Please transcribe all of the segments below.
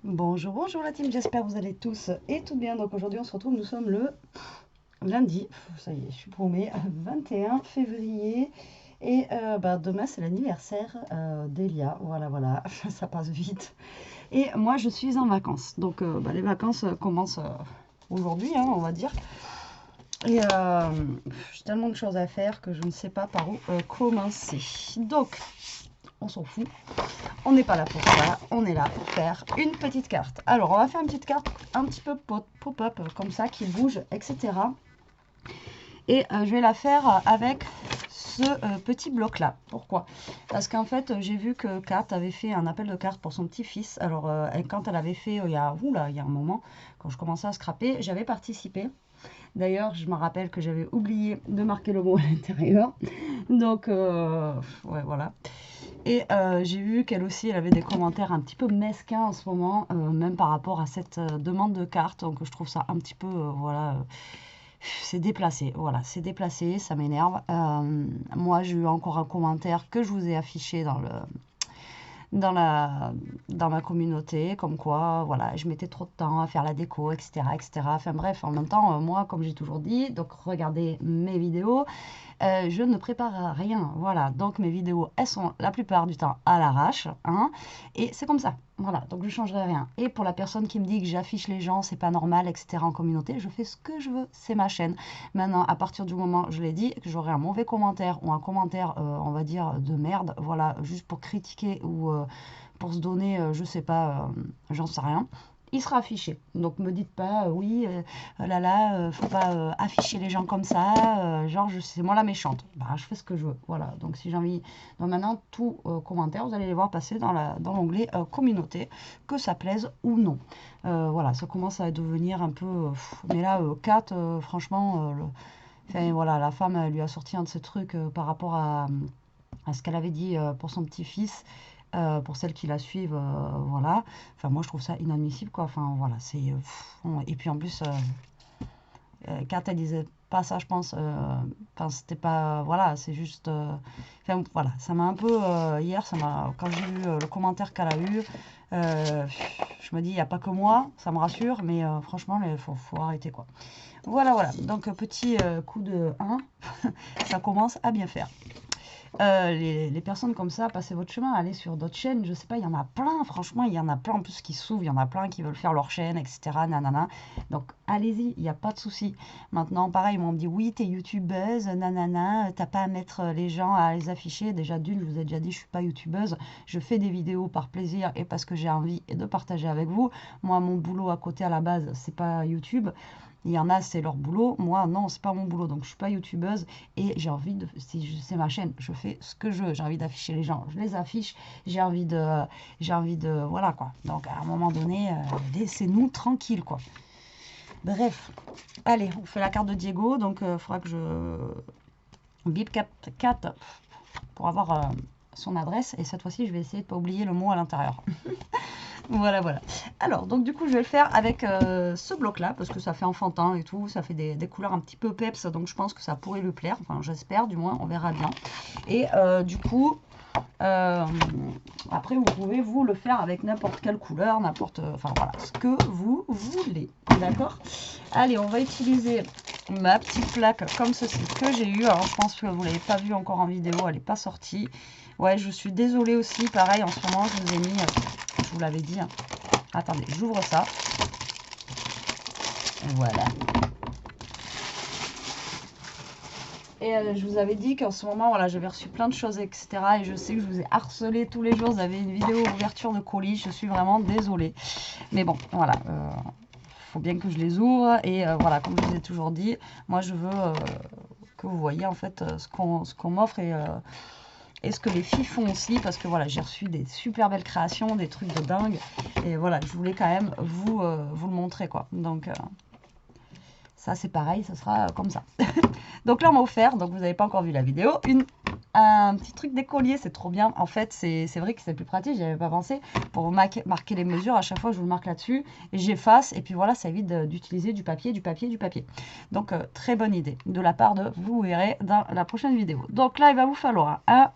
Bonjour, bonjour la team, j'espère que vous allez tous et tout bien. Donc aujourd'hui on se retrouve, nous sommes le lundi, ça y est, je suis paumée, 21 février. Et demain c'est l'anniversaire d'Elia, voilà, ça passe vite. Et moi je suis en vacances, donc les vacances commencent aujourd'hui, hein, on va dire. Et j'ai tellement de choses à faire que je ne sais pas par où commencer. Donc on s'en fout. On n'est pas là pour ça, on est là pour faire une petite carte. Alors, on va faire une petite carte un petit peu pop-up, comme ça, qui bouge, etc. Et je vais la faire avec ce petit bloc-là. Pourquoi? Parce qu'en fait, j'ai vu que Kat avait fait un appel de cartes pour son petit-fils. Alors, quand elle avait fait, il y a un moment, quand je commençais à scraper, j'avais participé. D'ailleurs, je me rappelle que j'avais oublié de marquer le mot à l'intérieur. Donc, ouais, voilà. Et j'ai vu qu'elle aussi, elle avait des commentaires un petit peu mesquins en ce moment, même par rapport à cette demande de carte. Donc je trouve ça un petit peu, voilà, c'est déplacé. Voilà, c'est déplacé, ça m'énerve. Moi, j'ai eu encore un commentaire que je vous ai affiché dans la, dans ma communauté, comme quoi, voilà, je mettais trop de temps à faire la déco, etc., etc. Enfin bref, en même temps, moi, comme j'ai toujours dit, donc regardez mes vidéos. Je ne prépare rien, voilà. Donc mes vidéos, elles sont la plupart du temps à l'arrache, hein. Et c'est comme ça, voilà. Donc je ne changerai rien. Et pour la personne qui me dit que j'affiche les gens, c'est pas normal, etc. en communauté, je fais ce que je veux, c'est ma chaîne. Maintenant, à partir du moment, je l'ai dit, que j'aurai un mauvais commentaire ou un commentaire, on va dire, de merde, voilà, juste pour critiquer ou pour se donner, je sais pas, j'en sais rien. Il sera affiché. Donc me dites pas, oui, là là, faut pas afficher les gens comme ça, genre c'est moi la méchante. Bah, je fais ce que je veux, voilà. Donc si j'ai envie, donc maintenant tout commentaire, vous allez les voir passer dans l'onglet communauté, que ça plaise ou non. Voilà, ça commence à devenir un peu, mais là, Kat, franchement, enfin, voilà, la femme elle lui a sorti un de ces trucs par rapport à ce qu'elle avait dit pour son petit-fils. Pour celles qui la suivent, voilà. Enfin, moi, je trouve ça inadmissible, quoi. Enfin, voilà, c'est... et puis, en plus, Kat, elle disait pas ça, je pense. Enfin, c'était pas... Voilà, c'est juste... Enfin, voilà, ça m'a un peu... hier, quand j'ai vu le commentaire qu'elle a eu, je me dis, il n'y a pas que moi, ça me rassure, mais franchement, il faut arrêter, quoi. Voilà. Donc, petit coup de 1, ça commence à bien faire. Les personnes comme ça, passez votre chemin, allez sur d'autres chaînes, je sais pas, il y en a plein, franchement, il y en a plein en plus qui s'ouvrent, il y en a plein qui veulent faire leur chaîne, etc. Nanana. Donc allez-y, il n'y a pas de souci. Maintenant, pareil, ils m'ont dit oui, t'es youtubeuse, nanana, t'as pas à mettre les gens à les afficher. Déjà d'une, je vous ai déjà dit, je suis pas youtubeuse, je fais des vidéos par plaisir et parce que j'ai envie de partager avec vous. Moi, mon boulot à côté à la base, c'est pas YouTube. Il y en a, c'est leur boulot. Moi, non, c'est pas mon boulot. Donc, je suis pas youtubeuse et j'ai envie de. C'est ma chaîne. Je fais ce que je veux. J'ai envie d'afficher les gens. Je les affiche. J'ai envie de. Voilà, quoi. Donc, à un moment donné, laissez-nous tranquille, quoi. Bref. Allez, on fait la carte de Diego. Donc, il faudra que je. Bip 4 pour avoir son adresse. Et cette fois-ci, je vais essayer de ne pas oublier le mot à l'intérieur. Voilà. Alors, donc du coup, je vais le faire avec ce bloc-là, parce que ça fait enfantin et tout, ça fait des couleurs un petit peu peps, donc je pense que ça pourrait lui plaire, enfin j'espère, du moins, on verra bien. Et du coup, après, vous pouvez vous le faire avec n'importe quelle couleur, enfin voilà, ce que vous voulez, d'accord? Allez, on va utiliser ma petite plaque comme ceci que j'ai eu. Alors, je pense que vous ne l'avez pas vu encore en vidéo, elle n'est pas sortie. Ouais, je suis désolée aussi, pareil, en ce moment, je vous ai mis, je vous l'avais dit, hein. Attendez, j'ouvre ça. Voilà. Et je vous avais dit qu'en ce moment, voilà, j'avais reçu plein de choses, etc. Et je sais que je vous ai harcelé tous les jours. Vous avez une vidéo ouverture de colis. Je suis vraiment désolée. Mais bon, voilà. Faut bien que je les ouvre. Et voilà, comme je vous ai toujours dit, moi, je veux que vous voyez en fait ce qu'on m'offre et ce que les filles font aussi, parce que voilà, j'ai reçu des super belles créations, des trucs de dingue. Et voilà, je voulais quand même vous le montrer, quoi. Donc, ça, c'est pareil, ça sera comme ça. Donc là, on m'a offert, donc vous n'avez pas encore vu la vidéo, un petit truc d'écolier, c'est trop bien. En fait, c'est vrai que c'est plus pratique, j'y avais pas pensé. Pour marquer les mesures, à chaque fois, je vous le marque là-dessus, et j'efface, et puis voilà, ça évite d'utiliser du papier. Donc, très bonne idée de la part de, vous verrez dans la prochaine vidéo. Donc là, il va vous falloir un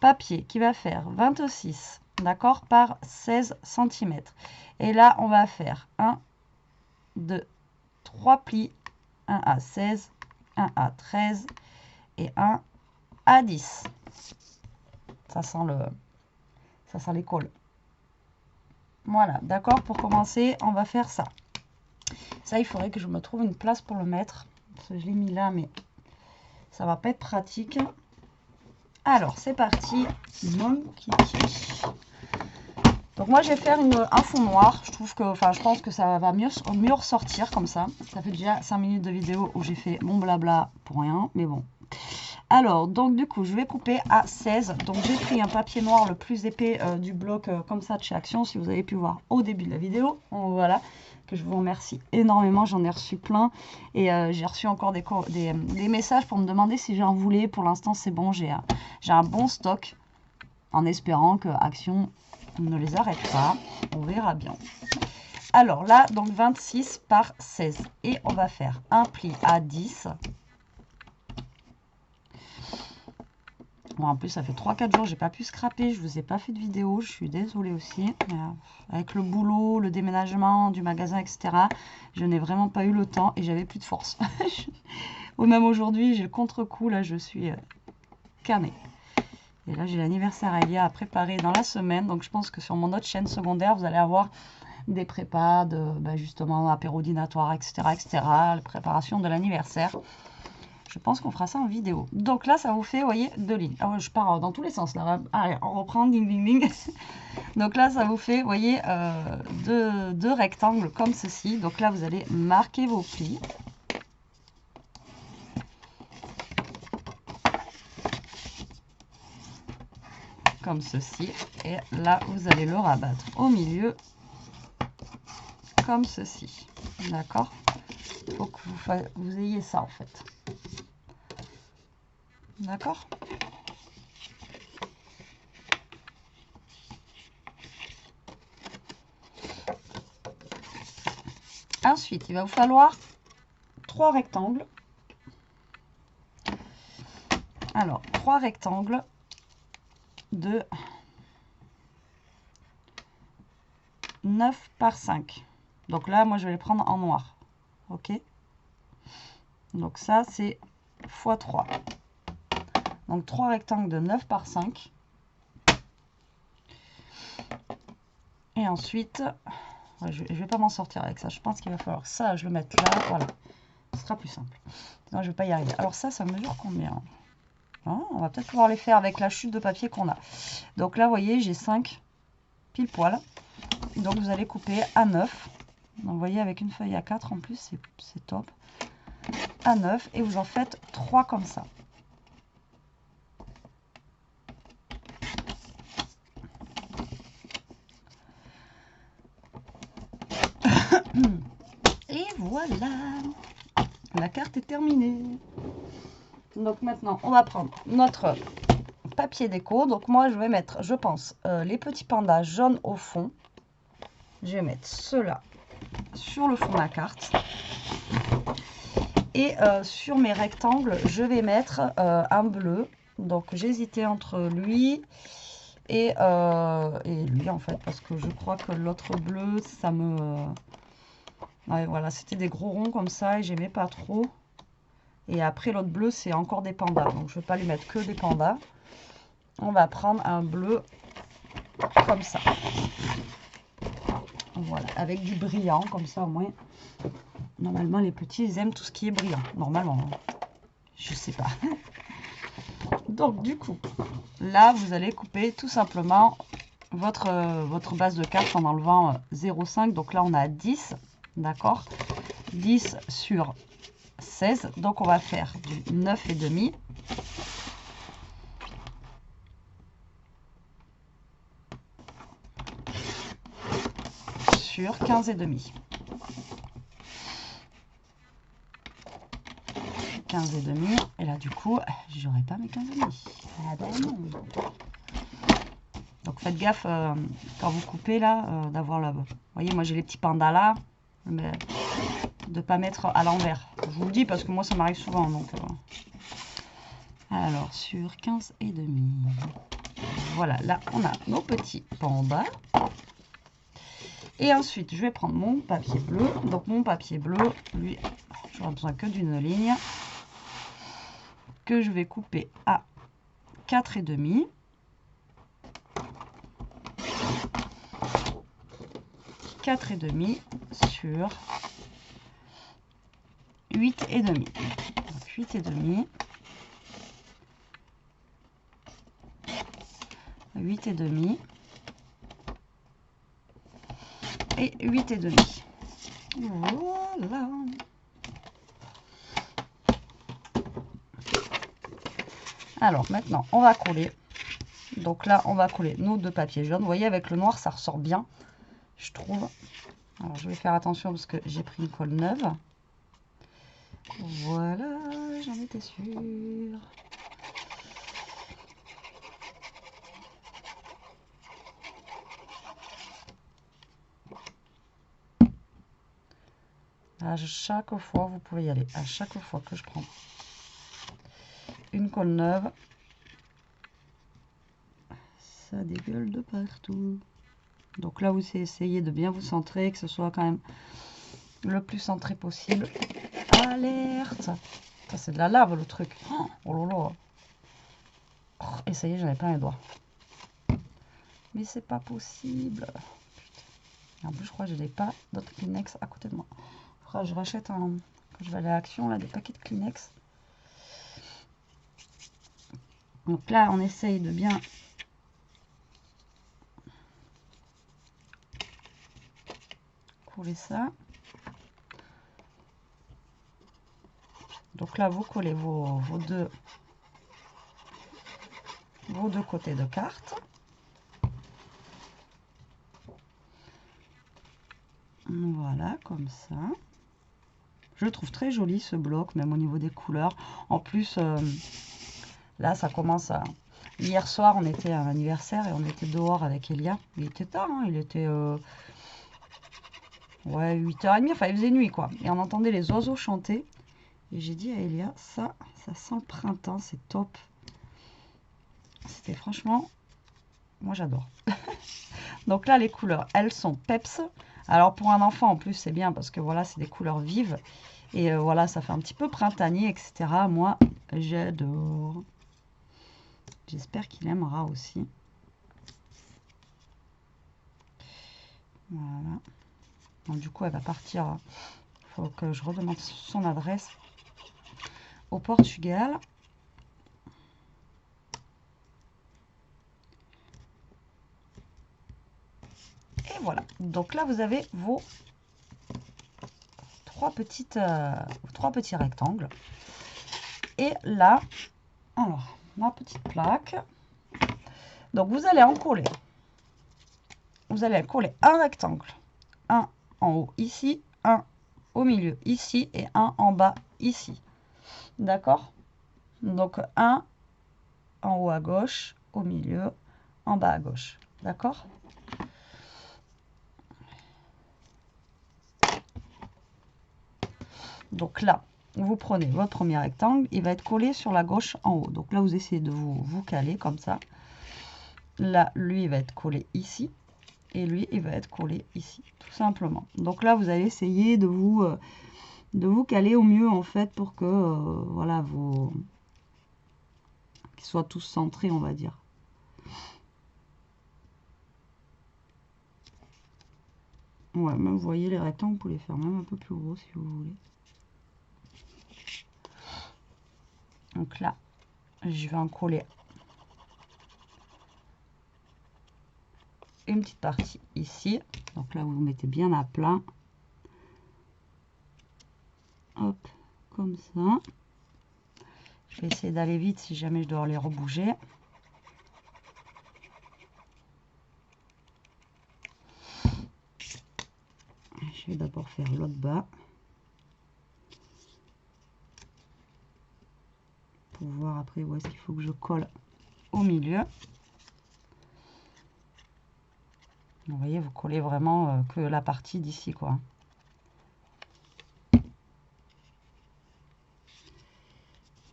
papier qui va faire 26 d'accord, par 16 cm. Et là, on va faire 1, 2, 3 plis, 1 à 16, 1 à 13 et 1 à 10. Ça sent les cols. Voilà, d'accord, pour commencer, on va faire ça. Ça, il faudrait que je me trouve une place pour le mettre. Parce que je l'ai mis là, mais ça va pas être pratique. Alors, c'est parti, mon kiki. Donc moi, je vais faire un fond noir. Je trouve que, je pense que ça va mieux ressortir comme ça. Ça fait déjà 5 minutes de vidéo où j'ai fait mon blabla pour rien, mais bon. Alors, donc du coup, je vais couper à 16. Donc j'ai pris un papier noir le plus épais du bloc comme ça de chez Action, si vous avez pu voir au début de la vidéo. Voilà, que je vous remercie énormément. J'en ai reçu plein. Et j'ai reçu encore des messages pour me demander si j'en voulais. Pour l'instant, c'est bon, j'ai un bon stock. En espérant que Action ne les arrête pas. On verra bien. Alors là, donc 26 par 16. Et on va faire un pli à 10. Bon, en plus, ça fait 3-4 jours, j'ai pas pu scraper, je vous ai pas fait de vidéo, je suis désolée aussi. Avec le boulot, le déménagement du magasin, etc., je n'ai vraiment pas eu le temps et j'avais plus de force. Ou même aujourd'hui, j'ai le contre-coup, là, je suis camée. Et là, j'ai l'anniversaire à Elia à préparer dans la semaine, donc je pense que sur mon autre chaîne secondaire, vous allez avoir des prépas de, justement, apéro dînatoire, etc., etc., la préparation de l'anniversaire. Je pense qu'on fera ça en vidéo. Donc là, ça vous fait, vous voyez, 2 lignes. Ah ouais, je pars dans tous les sens là. Allez, on reprend, ding, ding, ding. Donc là, ça vous fait, vous voyez, deux rectangles comme ceci. Donc là, vous allez marquer vos plis. Comme ceci. Et là, vous allez le rabattre au milieu. Comme ceci. D'accord? Il faut que vous ayez ça en fait. D'accord? Ensuite, il va vous falloir 3 rectangles. Alors, 3 rectangles de 9 par 5. Donc là, moi, je vais les prendre en noir. OK? Donc ça, c'est x 3. Donc 3 rectangles de 9 par 5. Et ensuite, je ne vais pas m'en sortir avec ça. Je pense qu'il va falloir ça, je le mette là. Voilà. Ce sera plus simple. Sinon, je ne vais pas y arriver. Alors ça mesure combien? On va peut-être pouvoir les faire avec la chute de papier qu'on a. Donc là, vous voyez, j'ai 5 pile poil. Donc vous allez couper à 9. Donc vous voyez, avec une feuille à 4 en plus, c'est top. À 9 et vous en faites 3 comme ça. Et voilà, la carte est terminée. Donc maintenant, on va prendre notre papier déco. Donc moi, je vais mettre, je pense, les petits pandas jaunes au fond. Je vais mettre ceux-là sur le fond de la carte. Et sur mes rectangles, je vais mettre un bleu. Donc j'hésitais entre lui et lui en fait, parce que je crois que l'autre bleu, ça me... ouais, voilà, c'était des gros ronds comme ça et j'aimais pas trop. Et après l'autre bleu, c'est encore des pandas. Donc je ne vais pas lui mettre que des pandas. On va prendre un bleu comme ça. Voilà, avec du brillant, comme ça au moins. Normalement, les petits, ils aiment tout ce qui est brillant. Normalement, je sais pas. Donc, du coup, là, vous allez couper tout simplement votre base de carte en enlevant 0,5. Donc là, on a 10, d'accord? 10 sur 16. Donc, on va faire du 9,5. Sur 15,5. 15,5. Et là, du coup, j'aurai pas mes 15,5. Ah ben non. Donc, faites gaffe quand vous coupez là, d'avoir la... Vous voyez, moi j'ai les petits pandas là, mais de pas mettre à l'envers. Je vous le dis parce que moi ça m'arrive souvent. Donc, alors, sur 15,5. Voilà, là, on a nos petits pans. Et ensuite, je vais prendre mon papier bleu. Donc, mon papier bleu, lui, j'aurai besoin que d'une ligne que je vais couper à 4,5. 4,5 sur 8,5. Donc 8,5. 8,5 et 8,5. Voilà. Alors maintenant, on va coller. Donc là, on va coller nos deux papiers jaunes. Vous voyez, avec le noir, ça ressort bien, je trouve. Alors, je vais faire attention parce que j'ai pris une colle neuve. Voilà, j'en étais sûre. À chaque fois, vous pouvez y aller. À chaque fois que je prends une colle neuve, ça dégueule de partout. Donc là, vous essayez de bien vous centrer, que ce soit quand même le plus centré possible. Alerte! Ça, c'est de la lave, le truc. Oh là là. Oh, et ça y est, j'en ai plein les doigts. Mais c'est pas possible. Et en plus, je crois que je n'ai pas d'autres Kleenex à côté de moi. Il faudra que je rachète quand je vais aller à Action, là, des paquets de Kleenex. Donc là, on essaye de bien coller ça. Donc là, vous collez vos deux côtés de carte. Voilà, comme ça. Je le trouve très joli ce bloc, même au niveau des couleurs. En plus, là, ça commence à... Hier soir, on était à un anniversaire et on était dehors avec Elia. Il était tard, hein, il était... ouais, 8h30, enfin, il faisait nuit, quoi. Et on entendait les oiseaux chanter. Et j'ai dit à Elia, ça sent le printemps, c'est top. C'était franchement... Moi, j'adore. Donc là, les couleurs, elles sont peps. Alors, pour un enfant, en plus, c'est bien parce que, voilà, c'est des couleurs vives. Et voilà, ça fait un petit peu printanier, etc. Moi, j'adore. J'espère qu'il aimera aussi. Voilà. Donc, du coup, elle va partir. Il faut que je redemande son adresse au Portugal. Et voilà. Donc là, vous avez vos trois petits rectangles. Et là, alors, ma petite plaque. Donc, vous allez en coller. Vous allez coller un rectangle. Un en haut ici, un au milieu ici et un en bas ici. D'accord? Donc, un en haut à gauche, au milieu, en bas à gauche. D'accord? Donc là, vous prenez votre premier rectangle, il va être collé sur la gauche en haut. Donc là, vous essayez de vous caler comme ça. Là, lui, il va être collé ici. Et lui, il va être collé ici, tout simplement. Donc là, vous allez essayer de vous caler au mieux, en fait, pour que, voilà, qu'ils soient tous centrés, on va dire. Ouais, même, vous voyez, les rectangles, vous pouvez les faire même un peu plus gros, si vous voulez. Donc là, je vais en coller une petite partie ici. Donc là, vous mettez bien à plat. Hop, comme ça. Je vais essayer d'aller vite si jamais je dois les rebouger. Je vais d'abord faire l'autre bas. Pour voir après où est-ce qu'il faut que je colle au milieu. Vous voyez, vous collez vraiment que la partie d'ici, quoi.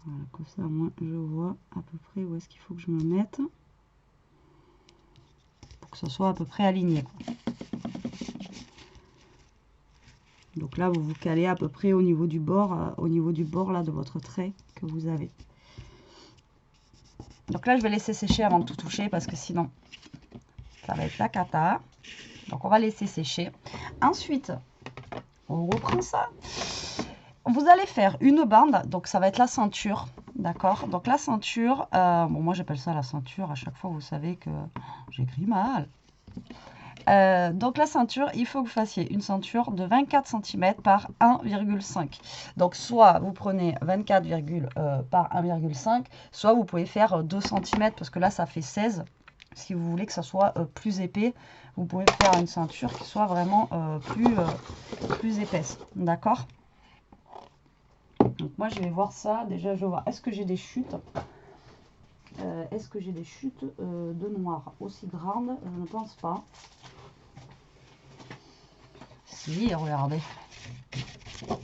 Voilà, comme ça, moi, je vois à peu près où est-ce qu'il faut que je me mette. ce soit à peu près aligné, quoi. Donc là, vous vous calez à peu près au niveau du bord là de votre trait que vous avez. Donc là, je vais laisser sécher avant de tout toucher parce que sinon, ça va être la cata. Donc on va laisser sécher. Ensuite, on reprend ça. Vous allez faire une bande, donc ça va être la ceinture, d'accord? Donc la ceinture, bon moi j'appelle ça la ceinture, à chaque fois vous savez que j'écris mal. Donc la ceinture, il faut que vous fassiez une ceinture de 24 cm par 1,5. Donc soit vous prenez 24 par 1,5, soit vous pouvez faire 2 cm parce que là ça fait 16. Si vous voulez que ça soit plus épais, vous pouvez faire une ceinture qui soit vraiment plus épaisse, d'accord? Donc moi je vais voir ça, déjà je vais voir, est-ce que j'ai des chutes de noir aussi grandes? Je ne pense pas. Si, regardez. Vous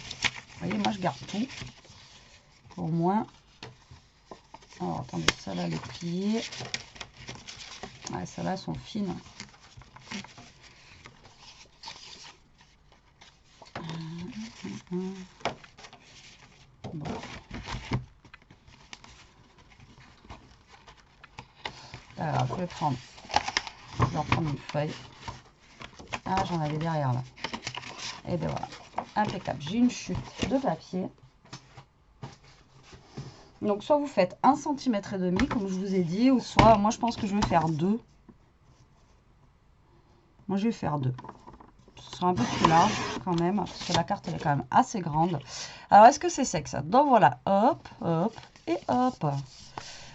voyez, moi je garde tout. Au moins. Alors attendez, celle-là elle est pliée. Ouais, celles-là elles sont fines. Bon. Alors, je vais reprendre une feuille. Ah, j'en avais derrière là. Et bien voilà, impeccable. J'ai une chute de papier. Donc, soit vous faites 1,5 cm, comme je vous ai dit, ou soit, moi je pense que je vais faire 2. Moi, je vais faire 2. Ce sera un peu plus large quand même, parce que la carte elle est quand même assez grande. Alors, est-ce que c'est sec ça? Donc voilà, hop, hop et hop.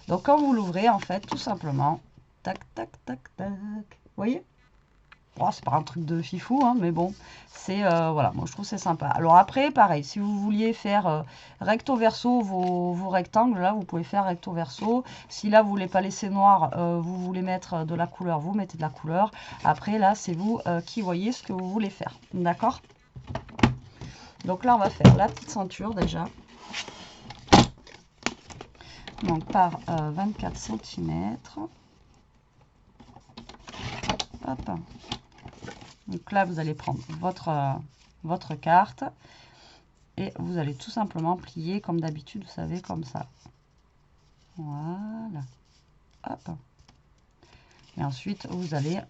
Donc, quand vous l'ouvrez, en fait, tout simplement, tac, tac, tac, tac. Vous voyez? Oh, c'est pas un truc de fifou, hein, mais bon, c'est voilà, moi je trouve c'est sympa. Alors après, pareil, si vous vouliez faire recto verso vos rectangles, là vous pouvez faire recto verso. Si là vous voulez pas laisser noir, vous voulez mettre de la couleur, vous mettez de la couleur. Après là, c'est vous qui voyez ce que vous voulez faire, d'accord? Donc là, on va faire la petite ceinture déjà. Donc par 24 cm. Hop. Donc là, vous allez prendre votre carte et vous allez tout simplement plier comme d'habitude, vous savez, comme ça. Voilà. Hop. Et ensuite, vous allez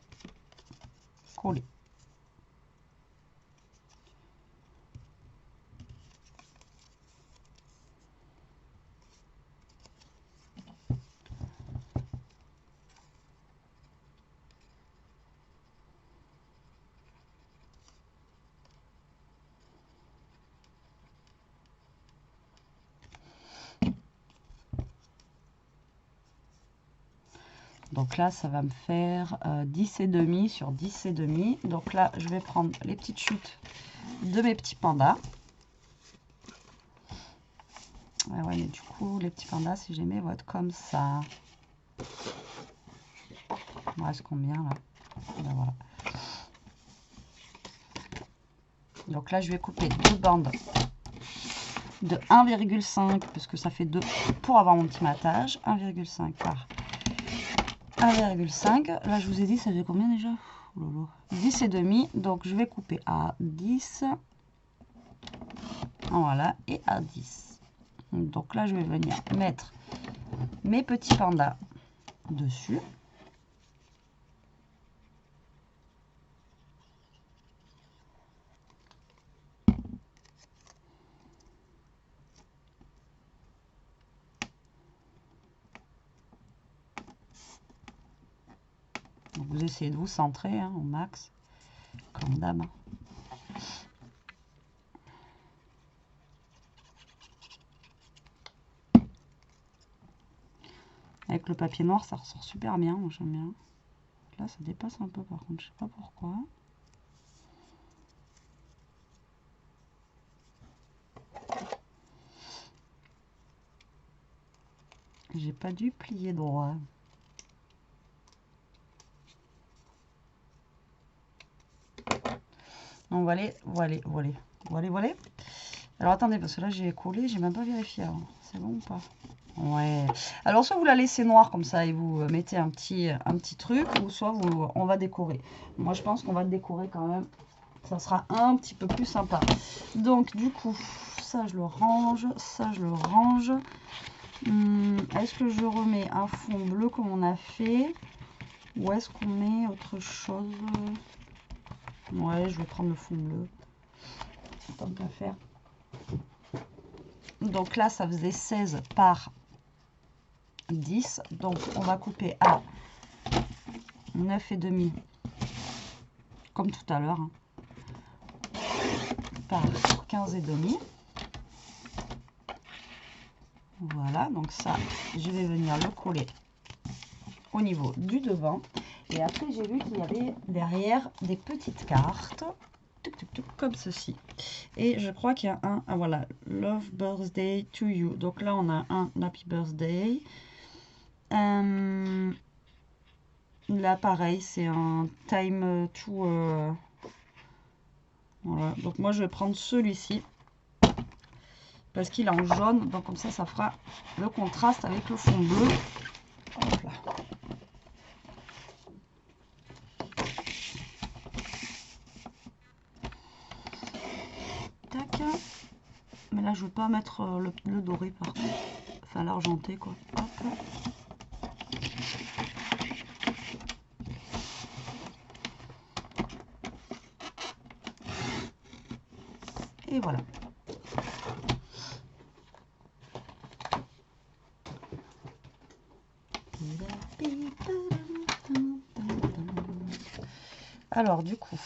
coller. Donc là, ça va me faire 10,5 sur 10,5. Donc là, je vais prendre les petites chutes de mes petits pandas. Ouais, mais du coup, les petits pandas, si j'aimais, vont être comme ça. Il me reste combien là? Ben voilà. Donc là, je vais couper deux bandes de 1,5 parce que ça fait 2 pour avoir mon petit matage. 1,5 par 1,5. Là, je vous ai dit, ça fait combien déjà? 10,5. Donc, je vais couper à 10. Voilà, et à 10. Donc là, je vais venir mettre mes petits pandas dessus. Donc, vous essayez de vous centrer hein, au max, comme d'hab. Avec le papier noir, ça ressort super bien, moi j'aime bien. Là, ça dépasse un peu par contre, je sais pas pourquoi. J'ai pas dû plier droit. Donc voilà. Alors attendez, parce que là j'ai collé, j'ai même pas vérifié avant. C'est bon ou pas? Ouais. Alors, soit vous la laissez noire comme ça et vous mettez un petit truc, ou soit on va décorer. Moi, je pense qu'on va le décorer quand même. Ça sera un petit peu plus sympa. Donc, du coup, ça, je le range. Ça, je le range. Est-ce que je remets un fond bleu comme on a fait? Ou est-ce qu'on met autre chose? Ouais, je vais prendre le fond bleu. Tant qu'à faire. Donc là, ça faisait 16 par 10. Donc, on va couper à 9,5, comme tout à l'heure, hein, par 15,5. Voilà, donc ça, je vais venir le coller au niveau du devant. Et après, j'ai vu qu'il y avait derrière des petites cartes, comme ceci. Et je crois qu'il y a un, ah voilà, Love Birthday to You. Donc là, on a un Happy Birthday. Là, pareil, c'est un Time to... voilà, donc moi, je vais prendre celui-ci. Parce qu'il est en jaune, donc comme ça fera le contraste avec le fond bleu. Hop là. Tac. Mais là, je veux pas mettre le doré par contre. Enfin, l'argenté, quoi. Hop. Et voilà. Alors, du coup,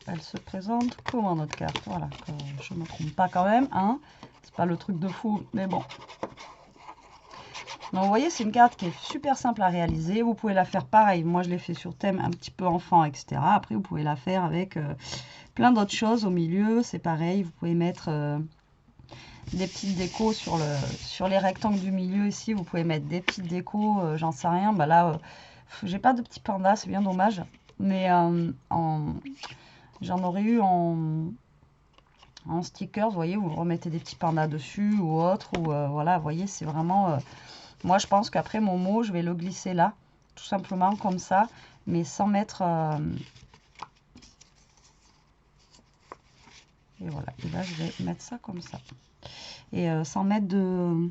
elle se présente comment notre carte? Voilà, que je ne me trompe pas quand même, hein. C'est pas le truc de fou, mais bon. Donc, vous voyez, c'est une carte qui est super simple à réaliser. Vous pouvez la faire pareil. Moi, je l'ai fait sur thème un petit peu enfant, etc. Après, vous pouvez la faire avec plein d'autres choses au milieu. C'est pareil. Vous pouvez mettre des petites décos sur les rectangles du milieu ici. Vous pouvez mettre des petites décos, j'en sais rien. Bah là, j'ai pas de petits pandas, c'est bien dommage. Mais j'en aurais eu en stickers, vous voyez, vous remettez des petits pandas dessus ou autre. Ou voilà, vous voyez, c'est vraiment... moi, je pense qu'après mon mot, je vais le glisser là, tout simplement comme ça, mais sans mettre... et voilà, et là, je vais mettre ça comme ça. Et sans mettre de...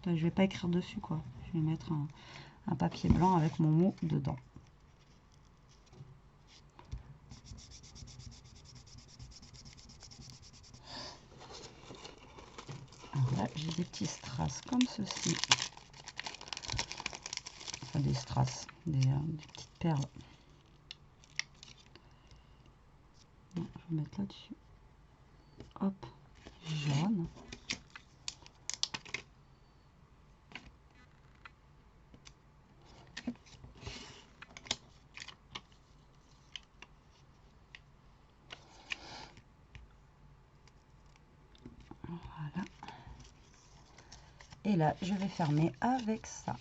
je vais pas écrire dessus, quoi. Je vais mettre un papier blanc avec mon mot dedans. Alors là, j'ai des petits strass comme ceci. Enfin, des strass, des petites perles. Je vais mettre là-dessus. Hop, jaune. Voilà. Et là, je vais fermer avec ça.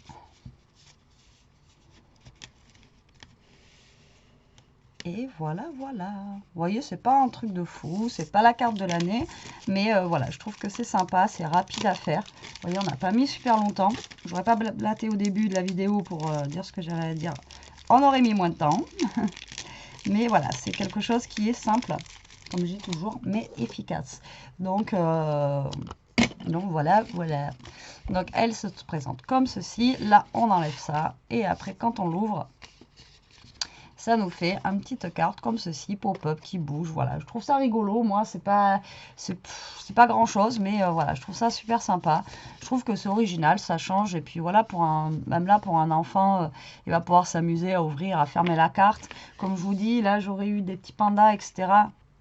Et voilà, voilà. Vous voyez, c'est pas un truc de fou, c'est pas la carte de l'année, mais voilà, je trouve que c'est sympa, c'est rapide à faire. Vous voyez, on n'a pas mis super longtemps. Je n'aurais pas blablaté au début de la vidéo pour dire ce que j'allais à dire. On aurait mis moins de temps. Mais voilà, c'est quelque chose qui est simple, comme je dis toujours, mais efficace. Donc voilà, voilà. Donc elle se présente comme ceci. Là, on enlève ça. Et après, quand on l'ouvre, ça nous fait une petite carte comme ceci, pop-up, qui bouge. Voilà, je trouve ça rigolo. Moi, c'est pas grand chose, mais voilà, je trouve ça super sympa. Je trouve que c'est original, ça change. Et puis voilà, même là, pour un enfant, il va pouvoir s'amuser à ouvrir, à fermer la carte. Comme je vous dis, là, j'aurais eu des petits pandas, etc.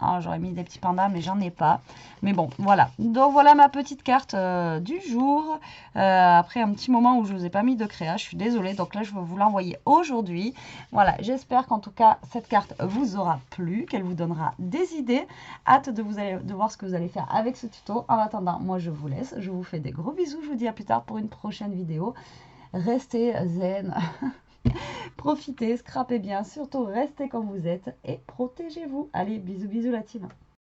Ah, j'aurais mis des petits pandas, mais j'en ai pas. Mais bon, voilà. Donc, voilà ma petite carte du jour. Après un petit moment où je ne vous ai pas mis de créa, je suis désolée. Donc là, je vais vous l'envoyer aujourd'hui. Voilà, j'espère qu'en tout cas, cette carte vous aura plu, qu'elle vous donnera des idées. Hâte de voir ce que vous allez faire avec ce tuto. En attendant, moi, je vous laisse. Je vous fais des gros bisous. Je vous dis à plus tard pour une prochaine vidéo. Restez zen. Profitez, scrapez bien, surtout restez comme vous êtes et protégez-vous. Allez, bisous bisous la team.